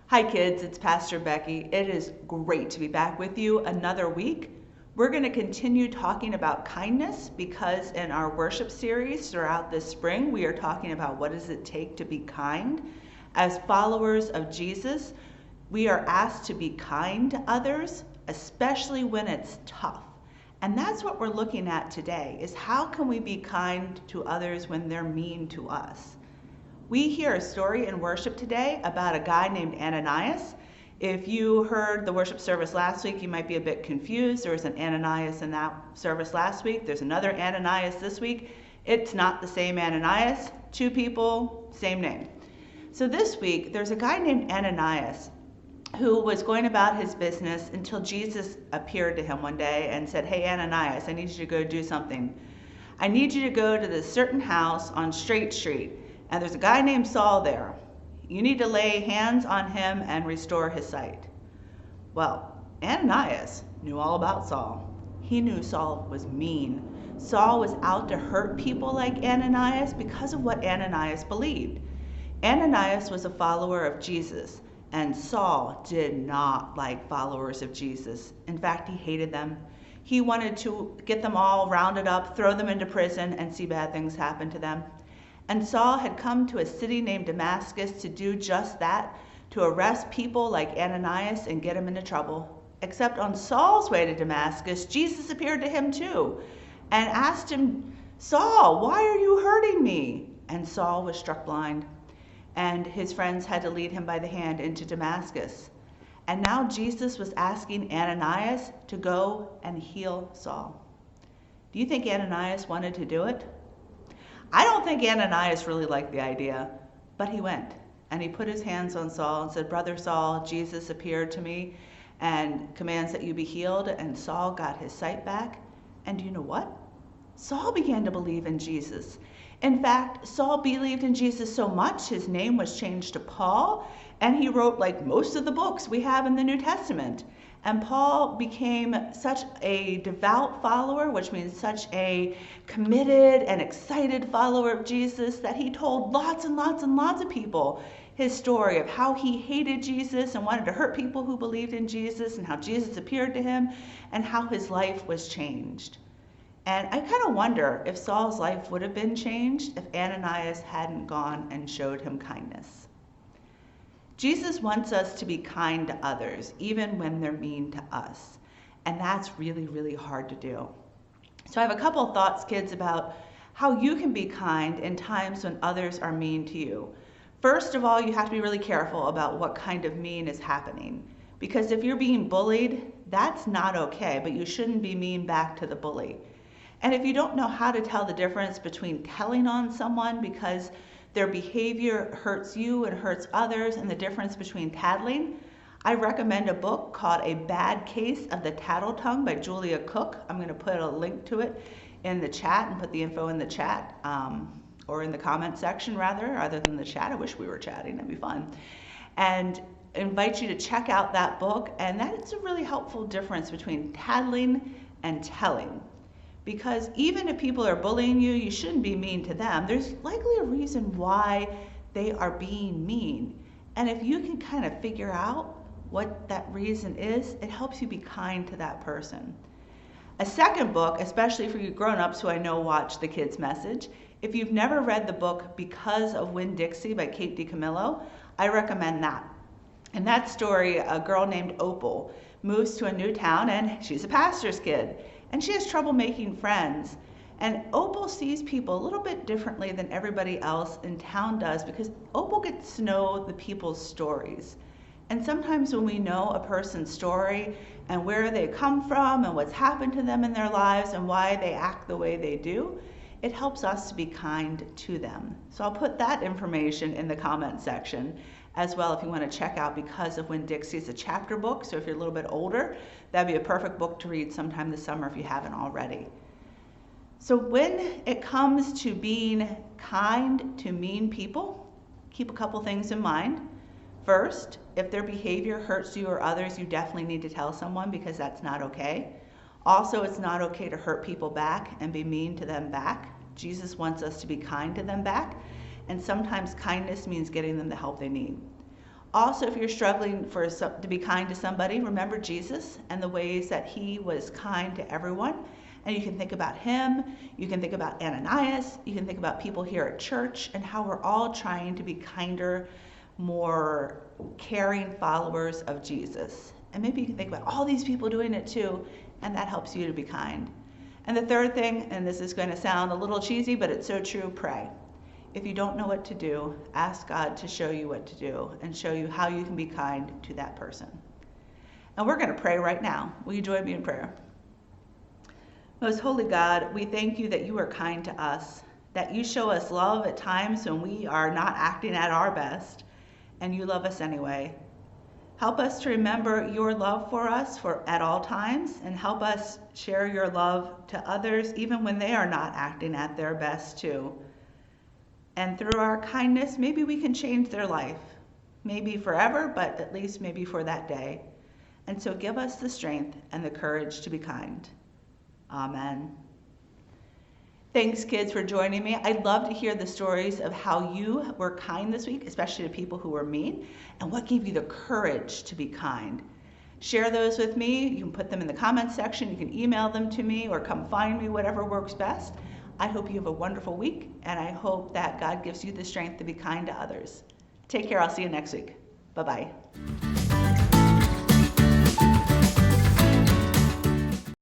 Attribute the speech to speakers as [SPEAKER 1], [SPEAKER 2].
[SPEAKER 1] Hi kids, it's Pastor Becky. It is great to be back with you another week. We're going to continue talking about kindness because in our worship series throughout this spring, we are talking about what does it take to be kind. As followers of Jesus, we are asked to be kind to others, especially when it's tough. And that's what we're looking at today, is how can we be kind to others when they're mean to us? We hear a story in worship today about a guy named Ananias. If you heard the worship service last week, you might be a bit confused. There was an Ananias in that service last week. There's another Ananias this week. It's not the same Ananias. Two people, same name. So this week, there's a guy named Ananias who was going about his business until Jesus appeared to him one day and said, "Hey, Ananias, I need you to go do something. I need you to go to this certain house on Straight Street. And there's a guy named Saul there. You need to lay hands on him and restore his sight." Well, Ananias knew all about Saul. He knew Saul was mean. Saul was out to hurt people like Ananias because of what Ananias believed. Ananias was a follower of Jesus, and Saul did not like followers of Jesus. In fact, he hated them. He wanted to get them all rounded up, throw them into prison, and see bad things happen to them. And Saul had come to a city named Damascus to do just that, to arrest people like Ananias and get them into trouble. Except on Saul's way to Damascus, Jesus appeared to him too and asked him, "Saul, why are you hurting me?" And Saul was struck blind, and his friends had to lead him by the hand into Damascus. And now Jesus was asking Ananias to go and heal Saul. Do you think Ananias wanted to do it? I don't think Ananias really liked the idea, but he went and he put his hands on Saul and said, "Brother Saul, Jesus appeared to me and commands that you be healed." And Saul got his sight back. And you know what? Saul began to believe in Jesus. In fact, Saul believed in Jesus so much, his name was changed to Paul, and he wrote like most of the books we have in the New Testament. And Paul became such a devout follower, which means such a committed and excited follower of Jesus, that he told lots and lots and lots of people his story of how he hated Jesus and wanted to hurt people who believed in Jesus, and how Jesus appeared to him and how his life was changed. And I kind of wonder if Saul's life would have been changed if Ananias hadn't gone and showed him kindness. Jesus wants us to be kind to others, even when they're mean to us. And that's really, really hard to do. So I have a couple of thoughts, kids, about how you can be kind in times when others are mean to you. First of all, you have to be really careful about what kind of mean is happening. Because if you're being bullied, that's not okay, but you shouldn't be mean back to the bully. And if you don't know how to tell the difference between telling on someone because their behavior hurts you and hurts others, and the difference between tattling, I recommend a book called A Bad Case of the Tattle Tongue by Julia Cook. I'm going to put a link to it in the chat and put the info in the chat, or in the comment section rather than the chat. I wish we were chatting, that'd be fun. And invite you to check out that book, and that's a really helpful difference between tattling and telling. Because even if people are bullying you, you shouldn't be mean to them. There's likely a reason why they are being mean. And if you can kind of figure out what that reason is, it helps you be kind to that person. A second book, especially for you grown-ups who I know watch the Kids Message, if you've never read the book Because of Winn-Dixie by Kate DiCamillo, I recommend that. In that story, a girl named Opal moves to a new town, and she's a pastor's kid. And she has trouble making friends. And Opal sees people a little bit differently than everybody else in town does, because Opal gets to know the people's stories. And sometimes when we know a person's story and where they come from and what's happened to them in their lives and why they act the way they do, it helps us to be kind to them. So I'll put that information in the comment section as well if you want to check out Because of Winn-Dixie. It's a chapter book, so if you're a little bit older, that'd be a perfect book to read sometime this summer if you haven't already. So when it comes to being kind to mean people, keep a couple things in mind. First, if their behavior hurts you or others, you definitely need to tell someone, because that's not okay. Also, it's not okay to hurt people back and be mean to them back. Jesus wants us to be kind to them back. And sometimes kindness means getting them the help they need. Also, if you're struggling to be kind to somebody, remember Jesus and the ways that he was kind to everyone. And you can think about him, you can think about Ananias, you can think about people here at church and how we're all trying to be kinder, more caring followers of Jesus. And maybe you can think about all these people doing it too, and that helps you to be kind. And the third thing, and this is going to sound a little cheesy, but it's so true, pray. If you don't know what to do, ask God to show you what to do and show you how you can be kind to that person. And we're going to pray right now. Will you join me in prayer? Most holy God, we thank you that you are kind to us, that you show us love at times when we are not acting at our best, and you love us anyway. Help us to remember your love for us at all times, and help us share your love to others even when they are not acting at their best too. And through our kindness, maybe we can change their life. Maybe forever, but at least maybe for that day. And so give us the strength and the courage to be kind. Amen. Thanks, kids, for joining me. I'd love to hear the stories of how you were kind this week, especially to people who were mean, and what gave you the courage to be kind. Share those with me. You can put them in the comments section. You can email them to me or come find me, whatever works best. I hope you have a wonderful week, and I hope that God gives you the strength to be kind to others. Take care. I'll see you next week. Bye-bye.